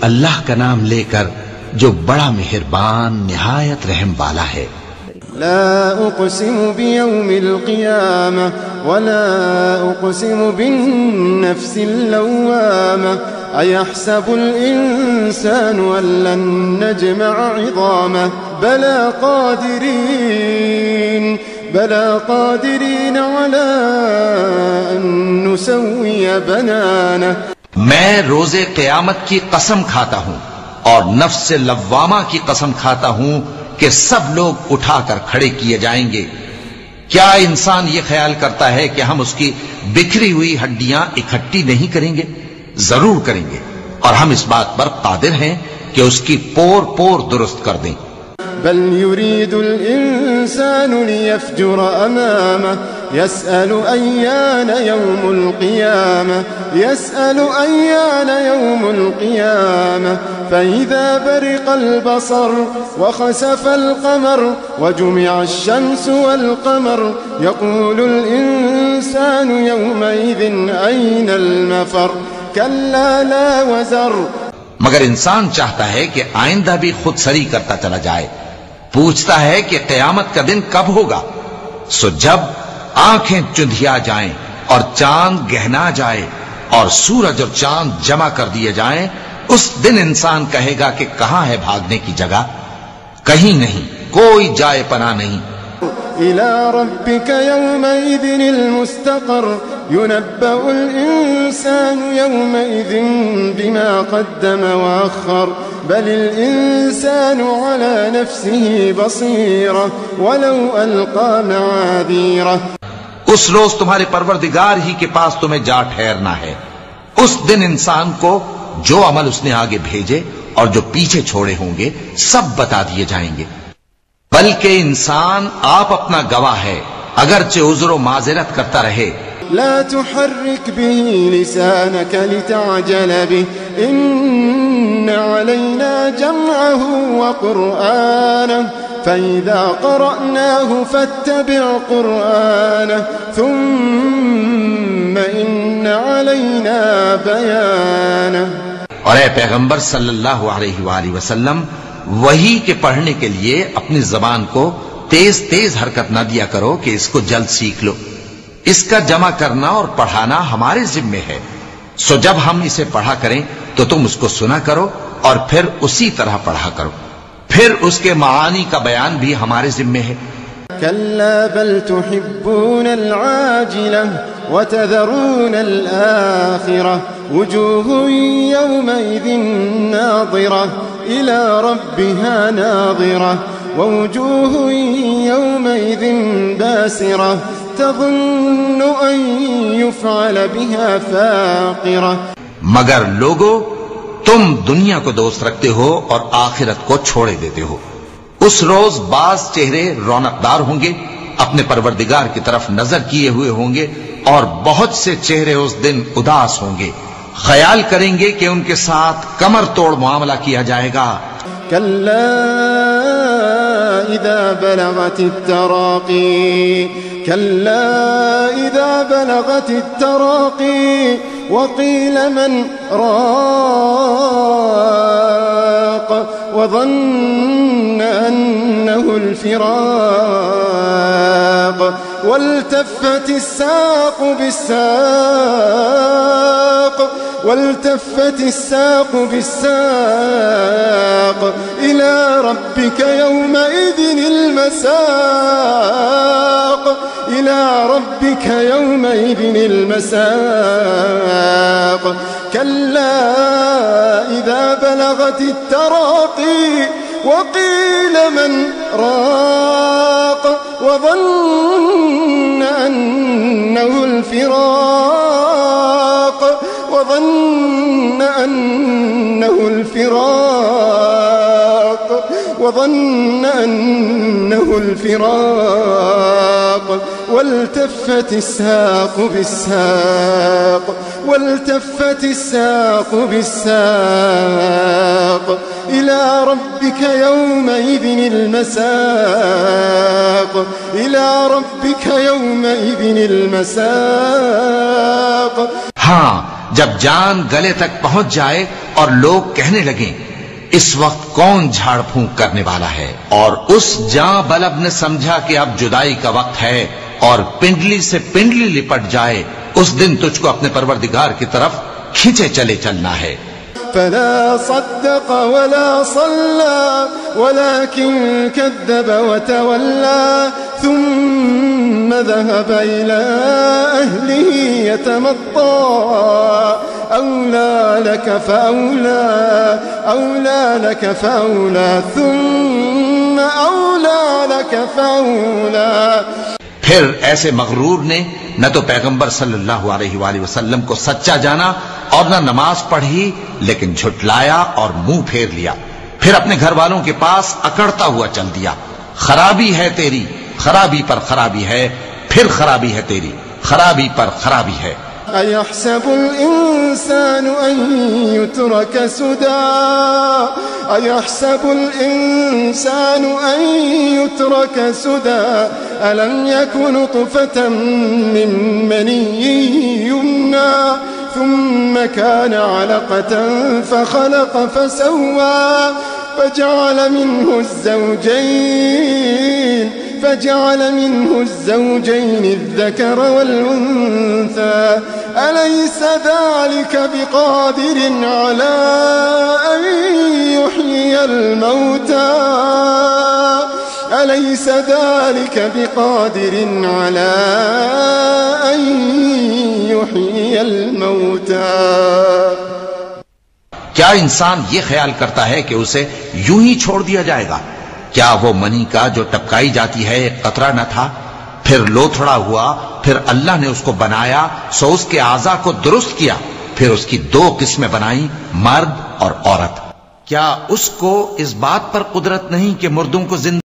اللہ کا نام لے کر جو بڑا مہربان نہایت رحم والا ہے۔ لا أقسم بيوم القيامة ولا أقسم بالنفس اللوامة أيحسب الإنسان أن لن نجمع عظامه بلى قادرين على أن نسوي بنانه۔ میں روز قیامت کی قسم کھاتا ہوں اور نفس لوامہ کی قسم کھاتا ہوں کہ سب لوگ اٹھا کر کھڑے کیے جائیں گے۔ کیا انسان یہ خیال کرتا ہے کہ ہم اس کی بکھری ہوئی ہڈیاں اکٹھی نہیں کریں گے؟ ضرور کریں گے، اور ہم اس بات پر قادر ہیں کہ اس کی پور پور درست کر دیں۔ بل يريد الإنسان ليفجر أمامه يسأل أيان يوم القيامة فإذا برق البصر وخسف القمر وجمع الشمس والقمر يقول الإنسان يومئذ أين المفر كلا لا وزر۔ مگر انسان چاہتا ہے کہ آئندہ بھی خود سری کرتا چلا جائے، پوچھتا ہے کہ قیامت کا دن کب ہوگا۔ سو جب آنکھیں چندھیا جائیں اور چاند گہنا جائے اور سورج اور چاند جمع کر دیے جائیں، اس دن انسان کہے گا کہ کہاں ہے بھاگنے کی جگہ؟ کہیں نہیں، کوئی جائے پناہ نہیں۔ إلى ربك يومئذ المستقر ينبأ الإنسان يومئذ بما قدم وأخر بل الإنسان على نفسه بصيرة ولو ألقى معاذيره۔ اس روز تمہارے پروردگار ہی کے پاس تمہیں جا ٹھہرنا ہے۔ اس دن انسان کو جو عمل اس نے آگے بھیجے اور جو پیچھے چھوڑے ہوں گے سب بتا دیے جائیں گے۔ بلکہ انسان آپ اپنا گواہ ہے، اگرچہ عذر و معذرت کرتا رہے۔ لا تحرك به لسانك لتعجل به إن علينا جمعه وقرآنه فإذا قرأناه فاتبع قرآنه ثم إن علينا بيانه۔ اور اے پیغمبر صلی اللہ علیہ وآلہ وسلم، وہی کے پڑھنے کے لیے اپنی زبان کو تیز تیز حرکت نہ دیا کرو کہ اس کو جلد سیکھ لو۔ اس کا جمع کرنا اور پڑھانا ہمارے ذمے ہے، سو جب ہم اسے پڑھا کریں تو تم اس کو سنا کرو اور پھر اسی طرح پڑھا کرو، پھر اس کے معانی کا بیان بھی ہمارے ذمے ہے۔ كلا بل تحبون العاجلة وتذرون الآخرة وجوه يومئذ ناظرة إلى ربها ناظرة ووجوه يومئذ باسرة تظن أن يفعل بها فاقرة۔ مگر لوگو، تم دنیا کو دوست رکھتے ہو اور آخرت کو چھوڑے دیتے ہو۔ اس روز بعض چہرے رونقدار ہوں گے، اپنے پروردگار کی طرف نظر کیے ہوئے ہوں گے، اور بہت سے چہرے اس دن اداس ہوں گے، خیال کریں گے کہ ان کے ساتھ کمر توڑ معاملہ کیا جائے گا۔ كلا إذا بلغت التراقي وقيل من راق وظن أنه الفراق والتفت الساق بالساق إلى ربك يومئذ المساق كلا إذا بلغت التراقي وقيل من راق وظن أنه الفراق والتفت الساق بالساق إلى ربك يومئذ المساق۔ ہاں، جب جان گلے تک پہنچ جائے اور لوگ کہنے لگیں اس وقت کون جھاڑ پھونک کرنے والا ہے، اور اس جاں بلب نے سمجھا کہ اب جدائی کا وقت ہے اور پنڈلی سے پنڈلی لپٹ جائے، اس دن تجھ کو اپنے پروردگار کی طرف کھینچے چلے چلنا ہے۔ فلا صدق ولا صلى ولكن كذب وتولى ثم ذهب إلى أهله يتمطى أولى لك فأولى ثم أولى لك فأولى۔ پھر ایسے مغرور نے نہ تو پیغمبر صلی اللہ علیہ وآلہ وسلم کو سچا جانا اور نہ نماز پڑھی، لیکن جھٹلایا اور منہ پھیر لیا، پھر اپنے گھر والوں کے پاس اکڑتا ہوا چل دیا۔ خرابی ہے تیری، خرابی پر خرابی ہے، پھر خرابی ہے تیری، خرابی پر خرابی ہے۔ أيحسب الإنسان أن يترك سدى أيحسب الإنسان أن يترك سدى ألم يكن نطفة من مني يمنى ثم كان علقة فخلق فسوى فجعل منه الزوجين الذكر والأنثى أليس ذلك بقادر على أن يحيي الموتى أليس ذلك بقادر على أن يحيي الموتى۔ کیا انسان یہ خیال کرتا ہے کہ اسے یوں ہی چھوڑ دیا جائے گا؟ کیا وہ منی کا جو ٹپکائی جاتی ہے ایک قطرہ نہ تھا، پھر لوتھڑا ہوا، پھر اللہ نے اس کو بنایا، سو اس کے اعضاء کو درست کیا، پھر اس کی دو قسمیں بنائیں، مرد اور عورت۔ کیا اس کو اس بات پر قدرت نہیں کہ مردوں کو زندہ